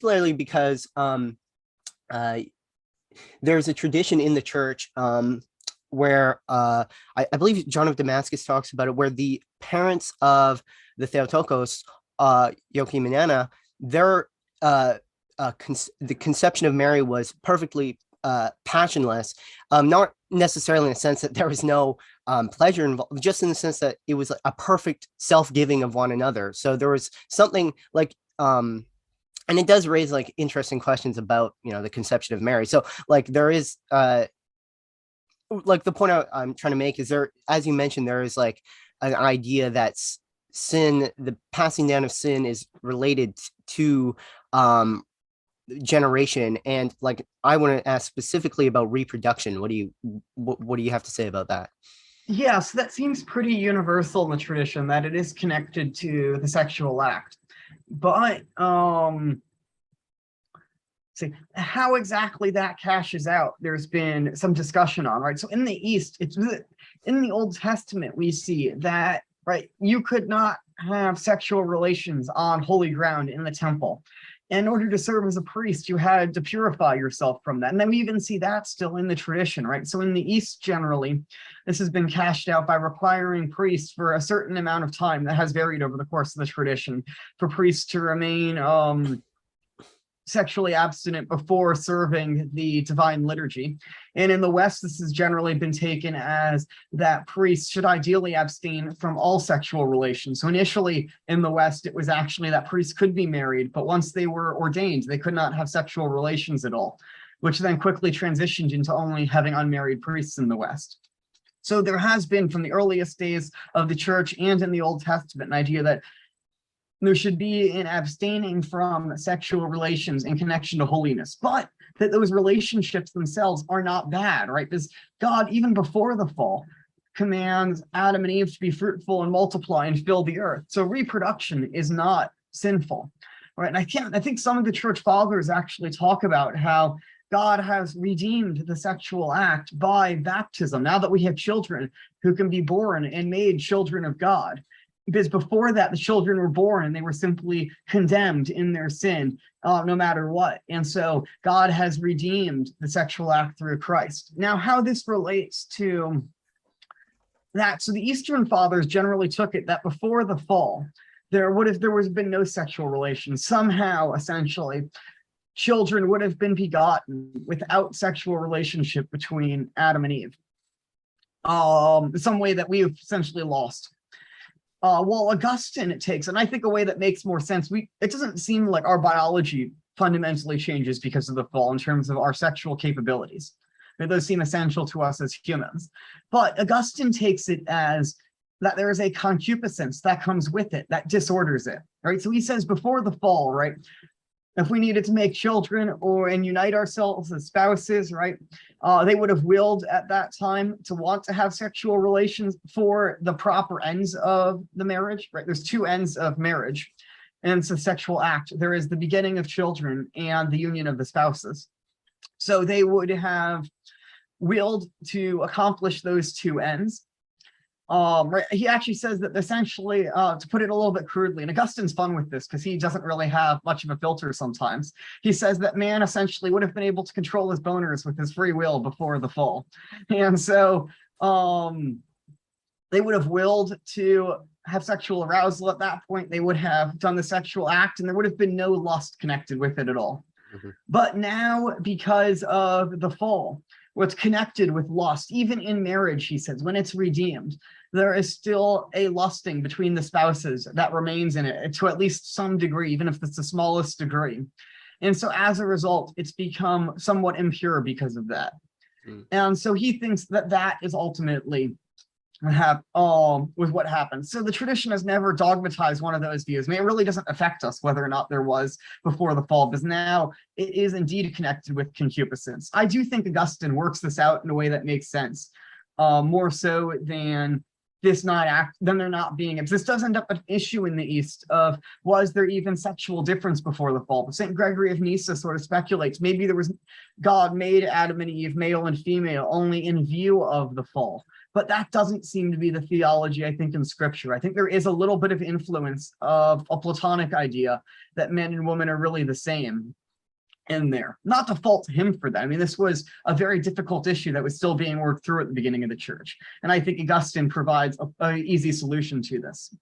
particularly because uh, there's a tradition in the church where I believe John of Damascus talks about it, where the parents of the Theotokos, Joachim and Anna, their the conception of Mary was perfectly passionless, not necessarily in the sense that there was no pleasure involved, just in the sense that it was a perfect self-giving of one another. So there was something like and it does raise like interesting questions about, you know, the conception of Mary. So like there is like the point I'm trying to make is there, as you mentioned, there is like an idea that sin, the passing down of sin, is related to generation. And like I want to ask specifically about reproduction. What do you have to say about that? Yes, that seems pretty universal in the tradition, that it is connected to the sexual act. But see how exactly that cashes out, there's been some discussion on, right? So in the East, it's in the Old Testament, we see that, right, you could not have sexual relations on holy ground in the temple. In order to serve as a priest, you had to purify yourself from that. And then we even see that still in the tradition, right? So in the East, generally, this has been cashed out by requiring priests for a certain amount of time that has varied over the course of the tradition for priests to remain sexually abstinent before serving the divine liturgy. And in the West, this has generally been taken as that priests should ideally abstain from all sexual relations. So initially in the West, it was actually that priests could be married, but once they were ordained, they could not have sexual relations at all, which then quickly transitioned into only having unmarried priests in the West. So there has been, from the earliest days of the church and in the Old Testament, an idea that there should be an abstaining from sexual relations in connection to holiness, but that those relationships themselves are not bad, right? Because God, even before the fall, commands Adam and Eve to be fruitful and multiply and fill the earth. So reproduction is not sinful, right? And I think some of the church fathers actually talk about how God has redeemed the sexual act by baptism. Now that we have children who can be born and made children of God, because before that, the children were born and they were simply condemned in their sin, no matter what. And so God has redeemed the sexual act through Christ. Now, how this relates to that, so the Eastern fathers generally took it that before the fall, there would have been no sexual relations. Somehow, essentially, children would have been begotten without sexual relationship between Adam and Eve. Some way that we have essentially lost. Well, Augustine takes, and I think a way that makes more sense, it doesn't seem like our biology fundamentally changes because of the fall in terms of our sexual capabilities. Those seem essential to us as humans. But Augustine takes it as that there is a concupiscence that comes with it, that disorders it, right? So he says before the fall, right, if we needed to make children and unite ourselves as spouses, right, they would have willed at that time to want to have sexual relations for the proper ends of the marriage, right? There's two ends of marriage, and it's a sexual act. There is the beginning of children and the union of the spouses. So they would have willed to accomplish those two ends. Right, he actually says that essentially, to put it a little bit crudely, and Augustine's fun with this because he doesn't really have much of a filter sometimes. He says that man essentially would have been able to control his boners with his free will before the fall. And so they would have willed to have sexual arousal at that point. They would have done the sexual act and there would have been no lust connected with it at all. Mm-hmm. But now, because of the fall, what's connected with lust, even in marriage, he says, when it's redeemed, there is still a lusting between the spouses that remains in it to at least some degree, even if it's the smallest degree. And so as a result, it's become somewhat impure because of that. And so he thinks that that is ultimately with what happened. So the tradition has never dogmatized one of those views. I mean, it really doesn't affect us whether or not there was before the fall, because now it is indeed connected with concupiscence. I do think Augustine works this out in a way that makes sense, more so than there not being it. This does end up an issue in the East of, was there even sexual difference before the fall? But St. Gregory of Nyssa sort of speculates maybe God made Adam and Eve male and female only in view of the fall. but that doesn't seem to be the theology, I think, in scripture. I think there is a little bit of influence of a Platonic idea that men and women are really the same in there. Not to fault him for that. I mean, this was a very difficult issue that was still being worked through at the beginning of the church. And I think Augustine provides an easy solution to this.